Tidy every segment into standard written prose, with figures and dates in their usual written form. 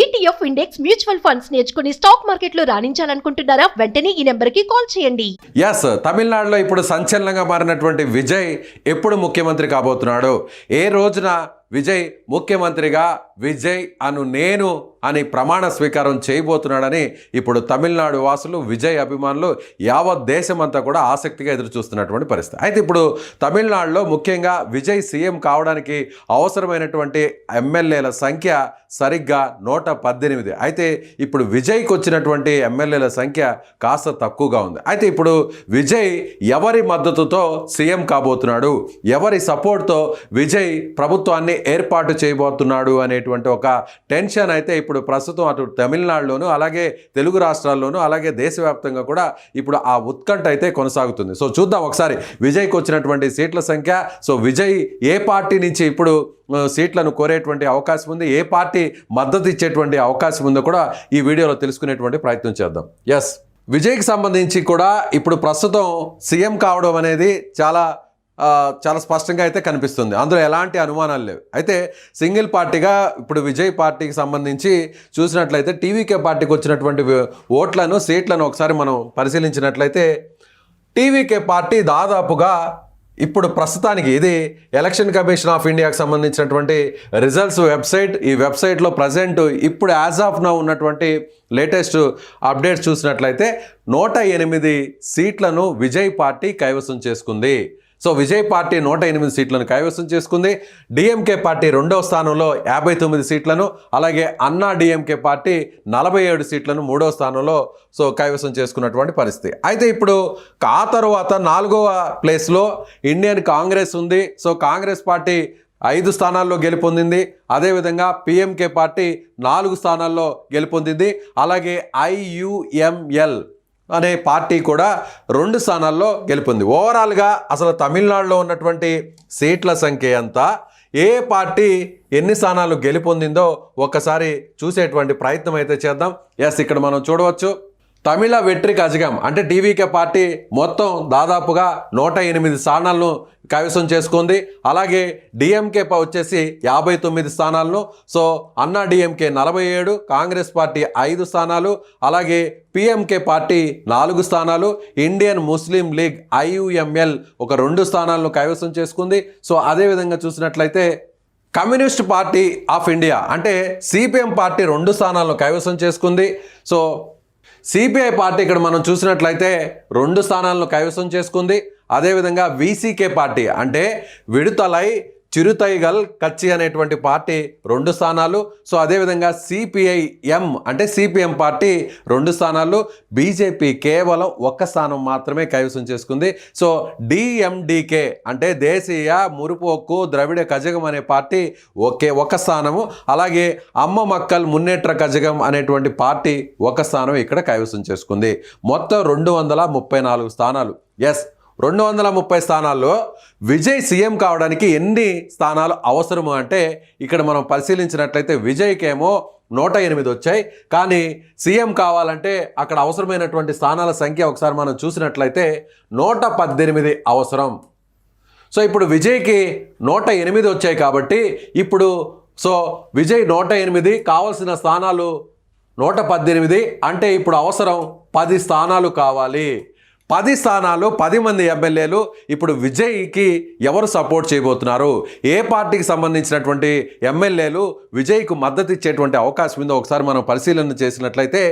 ETF index mutual funds నేర్చుకుని stock మార్కెట్లో రాణించాలనుకుంటున్నారా? వెంటనే ఈ నెంబర్కి కాల్ చేయండి. తమిళనాడులో ఇప్పుడు సంచలనంగా మారినటువంటి విజయ్ ఎప్పుడు ముఖ్యమంత్రి కాబోతున్నాడు? ఏ రోజున విజయ్ ముఖ్యమంత్రిగా విజయ్ నేను అని ప్రమాణ స్వీకారం చేయబోతున్నాడని ఇప్పుడు తమిళనాడు వాసులు, విజయ్ అభిమానులు, యావత్ దేశమంతా కూడా ఆసక్తిగా ఎదురు చూస్తున్నటువంటి పరిస్థితి. అయితే ఇప్పుడు తమిళనాడులో ముఖ్యంగా విజయ్ సీఎం కావడానికి అవసరమైనటువంటి ఎమ్మెల్యేల సంఖ్య సరిగ్గా 118. అయితే ఇప్పుడు విజయ్కి వచ్చినటువంటి ఎమ్మెల్యేల సంఖ్య కాస్త తక్కువగా ఉంది. అయితే ఇప్పుడు విజయ్ ఎవరి మద్దతుతో సీఎం కాబోతున్నాడు, ఎవరి సపోర్ట్తో విజయ్ ప్రభుత్వాన్ని ఏర్పాటు చేయబోతున్నాడు అనేటువంటి ఒక టెన్షన్ అయితే ఇప్పుడు ప్రస్తుతం అటు తమిళనాడులోను, అలాగే తెలుగు రాష్ట్రాల్లోనూ, అలాగే దేశవ్యాప్తంగా కూడా ఇప్పుడు ఆ ఉత్కంఠ అయితే కొనసాగుతుంది. సో చూద్దాం ఒకసారి విజయ్కి వచ్చినటువంటి సీట్ల సంఖ్య. సో విజయ్ ఏ పార్టీ నుంచి ఇప్పుడు సీట్లను కోరేటువంటి అవకాశం ఉంది, ఏ పార్టీ మద్దతు ఇచ్చేటువంటి అవకాశం ఉందో కూడా ఈ వీడియోలో తెలుసుకునేటువంటి ప్రయత్నం చేద్దాం. విజయ్కి సంబంధించి కూడా ఇప్పుడు ప్రస్తుతం సీఎం కావడం అనేది చాలా స్పష్టంగా అయితే కనిపిస్తుంది. అందులో ఎలాంటి అనుమానాలు లేవు. అయితే సింగిల్ పార్టీగా ఇప్పుడు విజయ్ పార్టీకి సంబంధించి చూసినట్లయితే టీవీకే పార్టీకి వచ్చినటువంటి ఓట్లను, సీట్లను ఒకసారి మనం పరిశీలించినట్లయితే టీవీకే పార్టీ దాదాపుగా ఇప్పుడు ప్రస్తుతానికి ఇది ఎలక్షన్ కమిషన్ ఆఫ్ ఇండియాకి సంబంధించినటువంటి రిజల్ట్స్ వెబ్సైట్. ఈ వెబ్సైట్లో ప్రజెంట్ ఇప్పుడు యాజ్ ఆఫ్ నౌ ఉన్నటువంటి లేటెస్ట్ అప్డేట్స్ చూసినట్లయితే 108 సీట్లను విజయ్ పార్టీ కైవసం చేసుకుంది. సో విజయ్ పార్టీ 108 సీట్లను కైవసం చేసుకుంది. డిఎంకే పార్టీ 2వ స్థానంలో 59 సీట్లను, అలాగే అన్నా డిఎంకే పార్టీ 47 సీట్లను 3వ స్థానంలో కైవసం చేసుకున్నటువంటి పరిస్థితి. అయితే ఇప్పుడు ఆ తర్వాత 4వ ప్లేస్లో ఇండియన్ కాంగ్రెస్ ఉంది. సో కాంగ్రెస్ పార్టీ 5 స్థానాల్లో గెలుపొందింది. అదేవిధంగా పిఎంకే పార్టీ 4 స్థానాల్లో గెలుపొందింది. అలాగే ఐయుఎంఎల్ అనే పార్టీ కూడా 2 స్థానాల్లో గెలుపొంది. ఓవరాల్గా అసలు తమిళనాడులో ఉన్నటువంటి సీట్ల సంఖ్య ఎంత, ఏ పార్టీ ఎన్ని స్థానాలు గెలుపొందిందో ఒక్కసారి చూసేటువంటి ప్రయత్నం అయితే చేద్దాం. ఇక్కడ మనం చూడవచ్చు తమిళ వెట్రి కజగం అంటే టీవీకే పార్టీ మొత్తం దాదాపుగా 108 స్థానాలను కైవసం చేసుకుంది. అలాగే డిఎంకే వచ్చేసి 59 స్థానాలను, సో అన్నా డిఎంకే 47, కాంగ్రెస్ పార్టీ 5 స్థానాలు, అలాగే పిఎంకే పార్టీ 4 స్థానాలు, ఇండియన్ ముస్లిం లీగ్ ఐయుఎంఎల్ ఒక 2 స్థానాలను కైవసం చేసుకుంది. సో అదేవిధంగా చూసినట్లయితే కమ్యూనిస్ట్ పార్టీ ఆఫ్ ఇండియా అంటే సిపిఎం పార్టీ 2 స్థానాలను కైవసం చేసుకుంది. సో సిపిఐ పార్టీ ఇక్కడ మనం చూసినట్లయితే 2 స్థానాలను కైవసం చేసుకుంది. అదేవిధంగా విసికే పార్టీ అంటే విడుతలై చిరుతైగల్ కచ్చి అనేటువంటి పార్టీ 2 స్థానాలు. సో అదేవిధంగా సిపిఐఎం అంటే సిపిఎం పార్టీ 2 స్థానాలు, బీజేపీ కేవలం 1 స్థానం మాత్రమే కైవసం చేసుకుంది. సో డిఎండికే అంటే దేశీయ మురుపోక్కు ద్రవిడ కజగం అనే పార్టీ 1 స్థానము, అలాగే అమ్మ మక్కల్ మున్నేట్ర కజగం అనేటువంటి పార్టీ 1 స్థానం ఇక్కడ కైవసం చేసుకుంది. మొత్తం 234 స్థానాలు. 230 స్థానాల్లో విజయ్ సీఎం కావడానికి ఎన్ని స్థానాలు అవసరము అంటే ఇక్కడ మనం పరిశీలించినట్లయితే విజయ్కేమో 108 వచ్చాయి, కానీ సీఎం కావాలంటే అక్కడ అవసరమైనటువంటి స్థానాల సంఖ్య ఒకసారి మనం చూసినట్లయితే 118 అవసరం. సో ఇప్పుడు విజయ్కి 108 వచ్చాయి కాబట్టి ఇప్పుడు విజయ్ 108, కావాల్సిన స్థానాలు 118 అంటే ఇప్పుడు అవసరం 10 స్థానాలు కావాలి. 10 స్థానాలు, 10 మంది ఎమ్మెల్యేలు ఇప్పుడు విజయ్కి ఎవరు సపోర్ట్ చేయబోతున్నారు, ఏ పార్టీకి సంబంధించినటువంటి ఎమ్మెల్యేలు విజయ్కు మద్దతు ఇచ్చేటువంటి అవకాశం ఉందో ఒకసారి మనం పరిశీలన చేసినట్లయితే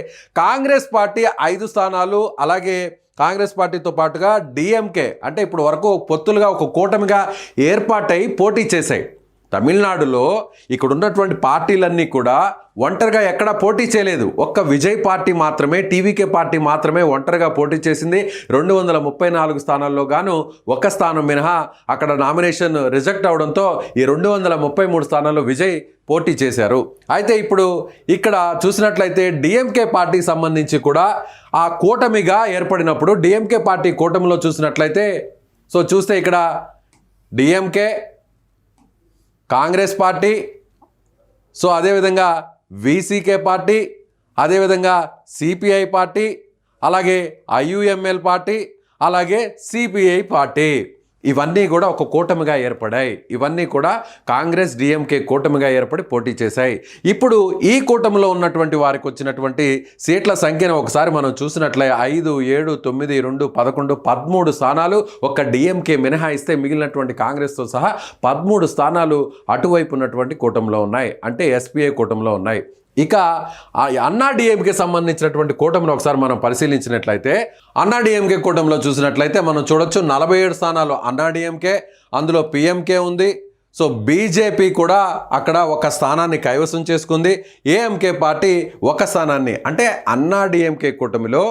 కాంగ్రెస్ పార్టీ 5 స్థానాలు, అలాగే కాంగ్రెస్ పార్టీతో పాటుగా డిఎంకే అంటే ఇప్పుడు వరకు పొత్తులుగా ఒక కూటమిగా ఏర్పాటై పోటీ చేశాయి. తమిళనాడులో ఇక్కడ ఉన్నటువంటి పార్టీలన్నీ కూడా ఒంటరిగా ఎక్కడా పోటీ చేయలేదు. ఒక్క విజయ్ పార్టీ మాత్రమే, టీవీకే పార్టీ మాత్రమే ఒంటరిగా పోటీ చేసింది. 234 స్థానాల్లో గాను 1 స్థానం మినహా అక్కడ నామినేషన్ రిజెక్ట్ అవడంతో ఈ 233 స్థానాల్లో విజయ్ పోటీ చేశారు. అయితే ఇప్పుడు ఇక్కడ చూసినట్లయితే డిఎంకే పార్టీకి సంబంధించి కూడా ఆ కూటమిగా ఏర్పడినప్పుడు డిఎంకే పార్టీ కూటమిలో చూసినట్లయితే చూస్తే ఇక్కడ డిఎంకే, కాంగ్రెస్ పార్టీ, అదేవిధంగా విసికే పార్టీ, అదేవిధంగా సిపిఐ పార్టీ, అలాగే ఐయుఎంఎల్ పార్టీ, అలాగే సిపిఐ పార్టీ. ఇవన్నీ కూడా ఒక కూటమిగా ఏర్పడాయి. ఇవన్నీ కూడా కాంగ్రెస్ డిఎంకే కూటమిగా ఏర్పడి పోటీ చేశాయి. ఇప్పుడు ఈ కూటమిలో ఉన్నటువంటి వారికి వచ్చినటువంటి సీట్ల సంఖ్యను ఒకసారి మనం చూసినట్లే 5, 7, 9, 2, 11, 13 స్థానాలు ఒక్క డిఎంకే మినహాయిస్తే మిగిలినటువంటి కాంగ్రెస్తో సహా 13 స్థానాలు అటువైపు ఉన్నటువంటి కూటమిలో ఉన్నాయి, అంటే ఎస్పీఐ కూటమిలో ఉన్నాయి. ఇక అన్నా డిఎంకే సంబంధించినటువంటి కూటమిని ఒకసారి మనం పరిశీలించినట్లయితే అన్నా డిఎంకే కూటమిలో చూసినట్లయితే మనం చూడొచ్చు 47 స్థానాలు అన్నా డిఎంకే, అందులో పిఎంకే ఉంది. సో బీజేపీ కూడా అక్కడ ఒక స్థానాన్ని కైవసం చేసుకుంది. ఏఎంకే పార్టీ ఒక స్థానాన్ని, అంటే అన్నా డిఎంకే కూటమిలో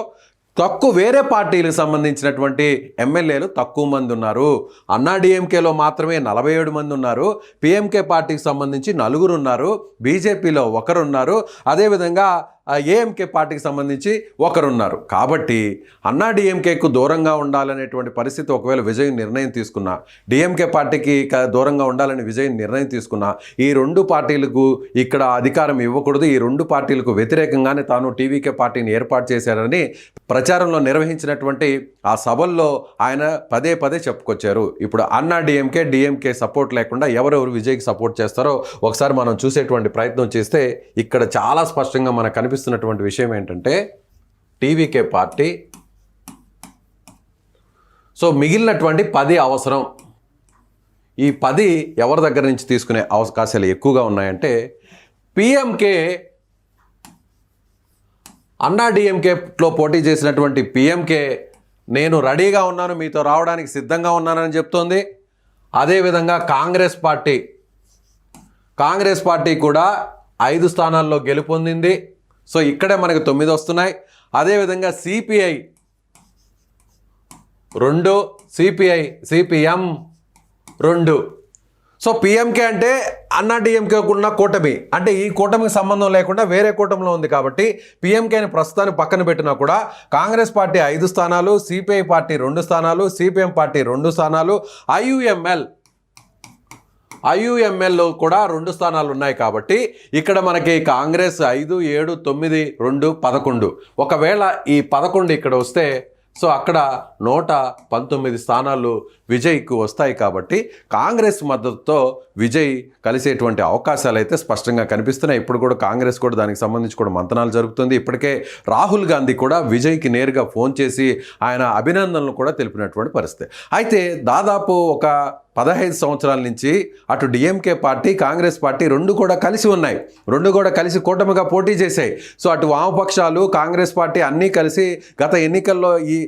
వేరే పార్టీలకు సంబంధించినటువంటి ఎమ్మెల్యేలు తక్కువ మంది ఉన్నారు. అన్నా డిఎంకేలో మాత్రమే 47 మంది ఉన్నారు. పిఎంకే పార్టీకి సంబంధించి 4 ఉన్నారు. బీజేపీలో 1 ఉన్నారు. అదేవిధంగా ఏఎంకే పార్టీకి సంబంధించి 1 ఉన్నారు. కాబట్టి అన్నా డిఎంకేకు దూరంగా ఉండాలనేటువంటి పరిస్థితి ఒకవేళ విజయ్ నిర్ణయం తీసుకున్నా, డిఎంకే పార్టీకి దూరంగా ఉండాలని విజయ్ నిర్ణయం తీసుకున్నా, ఈ 2 పార్టీలకు ఇక్కడ అధికారం ఇవ్వకూడదు, ఈ 2 పార్టీలకు వ్యతిరేకంగానే తాను టీవీకే పార్టీని ఏర్పాటు చేశారని ప్రచారంలో నిర్వహించినటువంటి ఆ సభల్లో ఆయన పదే పదే చెప్పుకొచ్చారు. ఇప్పుడు అన్నా డిఎంకే సపోర్ట్ లేకుండా ఎవరెవరు విజయ్కి సపోర్ట్ చేస్తారో ఒకసారి మనం చూసేటువంటి ప్రయత్నం చేస్తే ఇక్కడ చాలా స్పష్టంగా మనకు కనిపిస్తున్నటువంటి విషయం ఏంటంటే టీవీకే పార్టీ సో మిగిలినటువంటి 10 అవసరం. ఈ 10 ఎవరి దగ్గర నుంచి తీసుకునే అవకాశాలు ఎక్కువగా ఉన్నాయంటే పిఎంకే, అన్నా డిఎంకేలో పోటీ చేసినటువంటి పిఎంకే నేను రెడీగా ఉన్నాను, మీతో రావడానికి సిద్ధంగా ఉన్నానని చెప్తోంది. అదేవిధంగా కాంగ్రెస్ పార్టీ కూడా 5 స్థానాల్లో గెలుపొందింది. సో ఇక్కడే మనకు 9 వస్తున్నాయి. అదేవిధంగా సిపిఐ 2, సిపిఎం 2. సో పిఎంకే అంటే అన్నా డిఎంకే ఉన్న కూటమి, అంటే ఈ కూటమికి సంబంధం లేకుండా వేరే కూటమిలో ఉంది కాబట్టి పిఎంకేని ప్రస్తుతాన్ని పక్కన పెట్టినా కూడా కాంగ్రెస్ పార్టీ 5 స్థానాలు, సిపిఐ పార్టీ 2 స్థానాలు, సిపిఎం పార్టీ 2 స్థానాలు, ఐయుఎంఎల్లో కూడా 2 స్థానాలు ఉన్నాయి. కాబట్టి ఇక్కడ మనకి కాంగ్రెస్ 5, 7, 9, 2, 11. ఒకవేళ ఈ 11 ఇక్కడ వస్తే సో అక్కడ 119 స్థానాలు విజయ్కు వస్తాయి. కాబట్టి కాంగ్రెస్ మద్దతుతో విజయ్ కలిసేటువంటి అవకాశాలు అయితే స్పష్టంగా కనిపిస్తున్నాయి. ఇప్పుడు కూడా కాంగ్రెస్ కూడా దానికి సంబంధించి కూడా మంతనాలు జరుగుతుంది. ఇప్పటికే రాహుల్ గాంధీ కూడా విజయ్కి నేరుగా ఫోన్ చేసి ఆయన అభినందనలు కూడా తెలిపినటువంటి పరిస్థితి. అయితే దాదాపు ఒక 15 సంవత్సరాల నుంచి అటు డిఎంకే పార్టీ, కాంగ్రెస్ పార్టీ 2 కూడా కలిసి ఉన్నాయి. 2 కూడా కలిసి కూటమిగా పోటీ చేశాయి. సో అటు వామపక్షాలు, కాంగ్రెస్ పార్టీ అన్నీ కలిసి గత ఎన్నికల్లో ఈ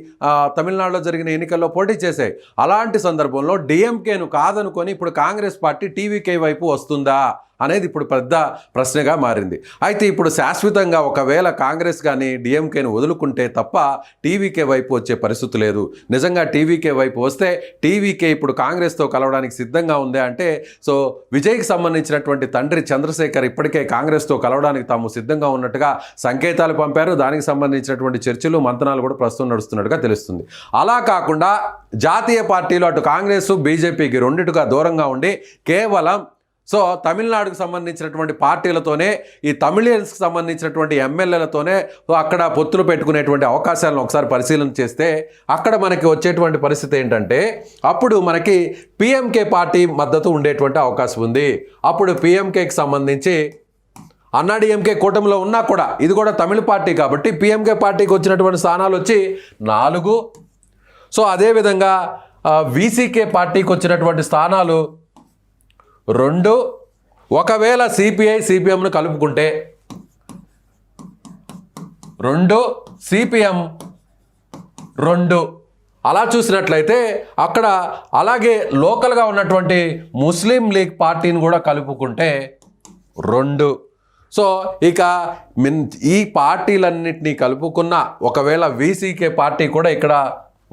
తమిళనాడులో జరిగిన ఎన్నికల్లో పోటీ చేశాయి. అలాంటి సందర్భంలో డిఎంకేను కాదనుకొని ఇప్పుడు కాంగ్రెస్ పార్టీ టీవీకే వైపు వస్తుందా అనేది ఇప్పుడు పెద్ద ప్రశ్నగా మారింది. అయితే ఇప్పుడు శాశ్వతంగా ఒకవేళ కాంగ్రెస్ కానీ డిఎంకేను వదులుకుంటే తప్ప టీవీకే వైపు వచ్చే పరిస్థితి లేదు. నిజంగా టీవీకే వైపు వస్తే టీవీకే ఇప్పుడు కాంగ్రెస్తో కలవడానికి సిద్ధంగా ఉంది అంటే సో విజయ్కి సంబంధించినటువంటి తండ్రి చంద్రశేఖర్ ఇప్పటికే కాంగ్రెస్తో కలవడానికి తాము సిద్ధంగా ఉన్నట్టుగా సంకేతాలు పంపారు. దానికి సంబంధించినటువంటి చర్చలు, మంతనాలు కూడా ప్రస్తుతం నడుస్తున్నట్టుగా తెలుస్తుంది. అలా కాకుండా జాతీయ పార్టీలు అటు కాంగ్రెస్, బీజేపీకి రెండిటిగా దూరంగా ఉండి కేవలం సో తమిళనాడుకు సంబంధించినటువంటి పార్టీలతోనే, ఈ తమిళియన్స్కి సంబంధించినటువంటి ఎమ్మెల్యేలతోనే అక్కడ పొత్తులు పెట్టుకునేటువంటి అవకాశాలను ఒకసారి పరిశీలన చేస్తే అక్కడ మనకి వచ్చేటువంటి పరిస్థితి ఏంటంటే అప్పుడు మనకి పిఎంకే పార్టీ మద్దతు ఉండేటువంటి అవకాశం ఉంది. అప్పుడు పిఎంకేకి సంబంధించి అన్నా డిఎంకే కూటమిలో ఉన్నా కూడా ఇది కూడా తమిళ పార్టీ కాబట్టి పిఎంకే పార్టీకి వచ్చినటువంటి స్థానాలు వచ్చి 4. సో అదేవిధంగా వీసీకే పార్టీకి వచ్చినటువంటి స్థానాలు 2. ఒకవేళ సిపిఐ, సిపిఎంను కలుపుకుంటే 2, సిపిఎం 2. అలా చూసినట్లయితే అక్కడ అలాగే లోకల్గా ఉన్నటువంటి ముస్లిం లీగ్ పార్టీని కూడా కలుపుకుంటే 2. సో ఇక ఈ పార్టీలన్నింటినీ కలుపుకున్న ఒకవేళ వీసీకే పార్టీ కూడా ఇక్కడ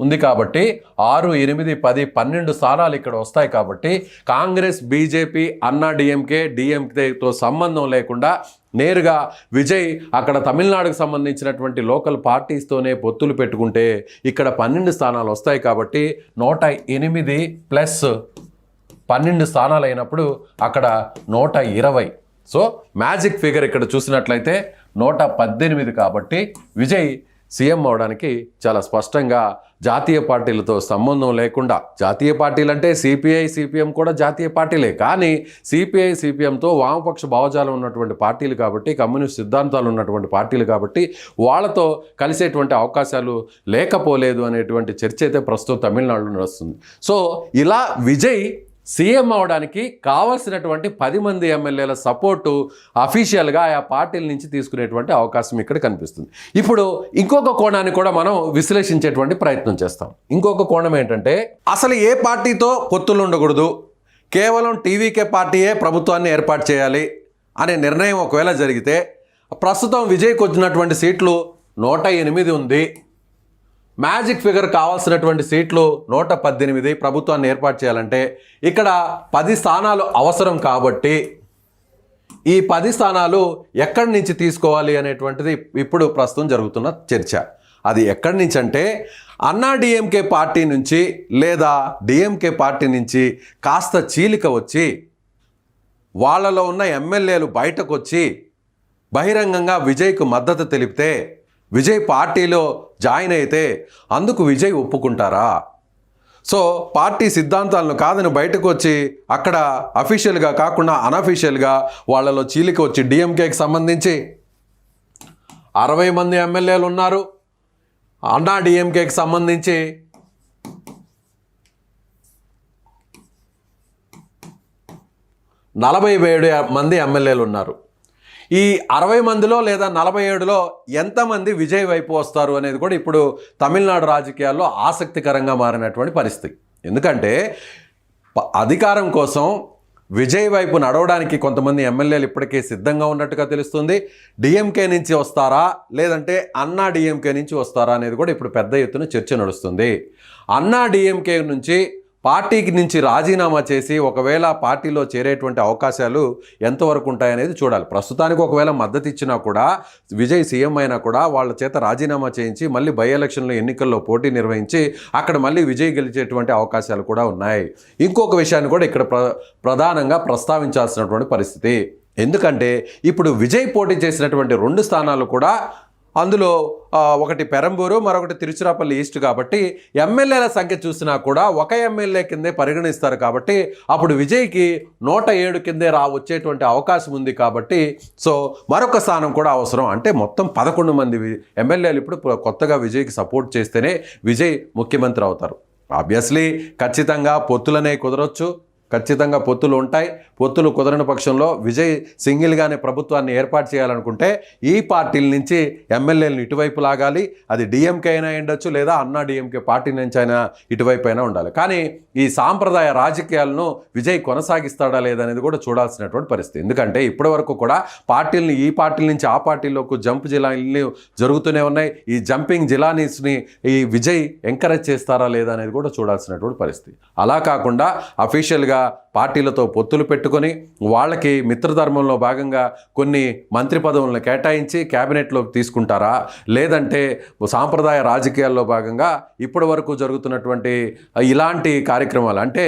ఉంది కాబట్టి 6, 8, 10, 12 స్థానాలు ఇక్కడ వస్తాయి. కాబట్టి కాంగ్రెస్, బీజేపీ, అన్నా డిఎంకేతో సంబంధం లేకుండా నేరుగా విజయ్ అక్కడ తమిళనాడుకు సంబంధించినటువంటి లోకల్ పార్టీస్తోనే పొత్తులు పెట్టుకుంటే ఇక్కడ 12 స్థానాలు వస్తాయి. కాబట్టి 108 ప్లస్ 12 స్థానాలు అయినప్పుడు అక్కడ 120. సో మ్యాజిక్ ఫిగర్ ఇక్కడ చూసినట్లయితే 118. కాబట్టి విజయ్ సీఎం అవడానికి చాలా స్పష్టంగా జాతీయ పార్టీలతో సంబంధం లేకుండా, జాతీయ పార్టీలు అంటే సిపిఐ సిపిఎం కూడా జాతీయ పార్టీలే, కానీ సిపిఐ సిపిఎంతో వామపక్ష భావజాలం ఉన్నటువంటి పార్టీలు కాబట్టి, కమ్యూనిస్ట్ సిద్ధాంతాలు ఉన్నటువంటి పార్టీలు కాబట్టి వాళ్ళతో కలిసేటువంటి అవకాశాలు లేకపోలేదు అనేటువంటి చర్చ అయితే ప్రస్తుతం తమిళనాడులో నడుస్తుంది. సో ఇలా విజయ్ సీఎం అవడానికి కావాల్సినటువంటి 10 మంది ఎమ్మెల్యేల సపోర్టు అఫీషియల్గా ఆయా పార్టీల నుంచి తీసుకునేటువంటి అవకాశం ఇక్కడ కనిపిస్తుంది. ఇప్పుడు ఇంకొక కోణాన్ని కూడా మనం విశ్లేషించేటువంటి ప్రయత్నం చేస్తాం. ఇంకొక కోణం ఏంటంటే, అసలు ఏ పార్టీతో పొత్తులు ఉండకూడదు, కేవలం టీవీకే పార్టీయే ప్రభుత్వాన్ని ఏర్పాటు చేయాలి అనే నిర్ణయం ఒకవేళ జరిగితే, ప్రస్తుతం విజయ్కి వచ్చినటువంటి సీట్లు 108 ఉంది. మ్యాజిక్ ఫిగర్ కావాల్సినటువంటి సీట్లు 118 ప్రభుత్వాన్ని ఏర్పాటు చేయాలంటే ఇక్కడ 10 స్థానాలు అవసరం కాబట్టి ఈ 10 స్థానాలు ఎక్కడి నుంచి తీసుకోవాలి అనేటువంటిది ఇప్పుడు ప్రస్తుతం జరుగుతున్న చర్చ. అది ఎక్కడి నుంచి అంటే, అన్నా డిఎంకే పార్టీ నుంచి లేదా డిఎంకే పార్టీ నుంచి కాస్త చీలిక వచ్చి వాళ్ళలో ఉన్న ఎమ్మెల్యేలు బయటకు వచ్చి బహిరంగంగా విజయ్కు మద్దతు తెలిపితే, విజయ్ పార్టీలో జాయిన్ అయితే అందుకు విజయ్ ఒప్పుకుంటారా? సో పార్టీ సిద్ధాంతాలను కాదని బయటకు వచ్చి అక్కడ అఫీషియల్గా కాకుండా అనఫీషియల్గా వాళ్ళలో చీలిక వచ్చి, డిఎంకేకి సంబంధించి 60 మంది ఎమ్మెల్యేలు ఉన్నారు, అన్నా డిఎంకేకి సంబంధించి 47 మంది ఎమ్మెల్యేలు ఉన్నారు. ఈ 60 మందిలో లేదా 47లో ఎంతమంది విజయ్ వైపు వస్తారు అనేది కూడా ఇప్పుడు తమిళనాడు రాజకీయాల్లో ఆసక్తికరంగా మారినటువంటి పరిస్థితి. ఎందుకంటే అధికారం కోసం విజయ్ వైపు నడవడానికి కొంతమంది ఎమ్మెల్యేలు ఇప్పటికే సిద్ధంగా ఉన్నట్టుగా తెలుస్తుంది. డిఎంకే నుంచి వస్తారా లేదంటే అన్నా డిఎంకే నుంచి వస్తారా అనేది కూడా ఇప్పుడు పెద్ద ఎత్తున చర్చ నడుస్తుంది. అన్నా డిఎంకే నుంచి పార్టీకి నుంచి రాజీనామా చేసి ఒకవేళ పార్టీలో చేరేటువంటి అవకాశాలు ఎంతవరకు ఉంటాయనేది చూడాలి. ప్రస్తుతానికి ఒకవేళ మద్దతు ఇచ్చినా కూడా, విజయ్ సీఎం అయినా కూడా వాళ్ళ చేత రాజీనామా చేయించి మళ్ళీ బై ఎలక్షన్లో ఎన్నికల్లో పోటీ నిర్వహించి అక్కడ మళ్ళీ విజయ్ గెలిచేటువంటి అవకాశాలు కూడా ఉన్నాయి. ఇంకొక విషయాన్ని కూడా ఇక్కడ ప్రధానంగా ప్రస్తావించాల్సినటువంటి పరిస్థితి. ఎందుకంటే ఇప్పుడు విజయ్ పోటీ చేసినటువంటి 2 స్థానాలు కూడా, అందులో ఒకటి పెరంబూరు, మరొకటి తిరుచిరాపల్లి ఈస్ట్ కాబట్టి ఎమ్మెల్యేల సంఖ్య చూసినా కూడా ఒక ఎమ్మెల్యే కిందే పరిగణిస్తారు. కాబట్టి అప్పుడు విజయ్కి 107 కిందే వచ్చేటువంటి అవకాశం ఉంది. కాబట్టి సో మరొక స్థానం కూడా అవసరం. అంటే మొత్తం 11 మంది ఎమ్మెల్యేలు ఇప్పుడు కొత్తగా విజయ్కి సపోర్ట్ చేస్తేనే విజయ్ ముఖ్యమంత్రి అవుతారు. ఆబ్వియస్లీ ఖచ్చితంగా పొత్తులనే కుదరొచ్చు, ఖచ్చితంగా పొత్తులు ఉంటాయి. పొత్తులు కుదరని పక్షంలో విజయ్ సింగిల్గానే ప్రభుత్వాన్ని ఏర్పాటు చేయాలనుకుంటే ఈ పార్టీల నుంచి ఎమ్మెల్యేలను ఇటువైపు లాగాలి. అది డిఎంకే అయినా ఉండొచ్చు లేదా అన్నా డిఎంకే పార్టీ నుంచి అయినా ఇటువైపు అయినా ఉండాలి. కానీ ఈ సాంప్రదాయ రాజకీయాలను విజయ్ కొనసాగిస్తాడా లేదనేది కూడా చూడాల్సినటువంటి పరిస్థితి. ఎందుకంటే ఇప్పటివరకు కూడా పార్టీలని ఈ పార్టీల నుంచి ఆ పార్టీలోకి జంప్ జిలానీలు జరుగుతూనే ఉన్నాయి. ఈ జంపింగ్ జిలానీస్ని ఈ విజయ్ ఎంకరేజ్ చేస్తారా లేదా అనేది కూడా చూడాల్సినటువంటి పరిస్థితి. అలా కాకుండా అఫీషియల్గా పార్టీలతో పొత్తులు పెట్టుకొని వాళ్ళకి మిత్రధర్మంలో భాగంగా కొన్ని మంత్రి పదవులను కేటాయించి క్యాబినెట్లోకి తీసుకుంటారా, లేదంటే సాంప్రదాయ రాజకీయాల్లో భాగంగా ఇప్పటి వరకు జరుగుతున్నటువంటి ఇలాంటి కార్యక్రమాలు అంటే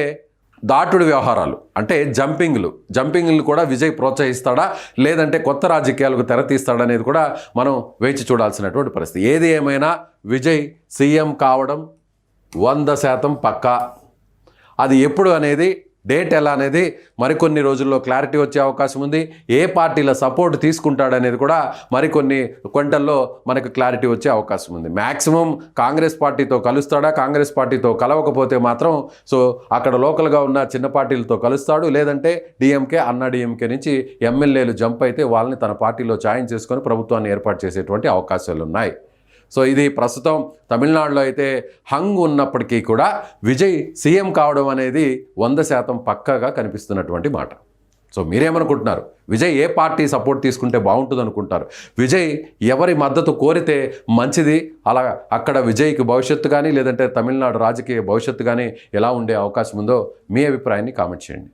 దాటుడు వ్యవహారాలు అంటే జంపింగ్లు కూడా విజయ్ ప్రోత్సహిస్తాడా లేదంటే కొత్త రాజకీయాలకు తెరతీస్తాడా అనేది కూడా మనం వేచి చూడాల్సినటువంటి పరిస్థితి. ఏది ఏమైనా విజయ్ సీఎం కావడం 100% పక్కా. అది ఎప్పుడు అనేది, డేట్ ఎలా అనేది మరికొన్ని రోజుల్లో క్లారిటీ వచ్చే అవకాశం ఉంది. ఏ పార్టీల సపోర్ట్ తీసుకుంటాడనేది కూడా మరికొన్ని గంటల్లో మనకు క్లారిటీ వచ్చే అవకాశం ఉంది. మ్యాక్సిమం కాంగ్రెస్ పార్టీతో కలుస్తాడా, కాంగ్రెస్ పార్టీతో కలవకపోతే మాత్రం సో అక్కడ లోకల్గా ఉన్న చిన్న పార్టీలతో కలుస్తాడు. లేదంటే డిఎంకే అన్నా డిఎంకే నుంచి ఎమ్మెల్యేలు జంప్ అయితే వాళ్ళని తన పార్టీలో జాయిన్ చేసుకొని ప్రభుత్వాన్ని ఏర్పాటు చేసేటువంటి అవకాశాలు ఉన్నాయి. సో ఇది ప్రస్తుతం తమిళనాడులో అయితే హంగ్ ఉన్నప్పటికీ కూడా విజయ్ సీఎం కావడం అనేది 100% పక్కాగా కనిపిస్తున్నటువంటి మాట. సో మీరేమనుకుంటున్నారు? విజయ్ ఏ పార్టీ సపోర్ట్ తీసుకుంటే బాగుంటుంది అనుకుంటారు? విజయ్ ఎవరి మద్దతు కోరితే మంచిది? అలా అక్కడ విజయ్కి భవిష్యత్తు కానీ లేదంటే తమిళనాడు రాజకీయ భవిష్యత్తు కానీ ఎలా ఉండే అవకాశం ఉందో మీ అభిప్రాయాన్ని కామెంట్ చేయండి.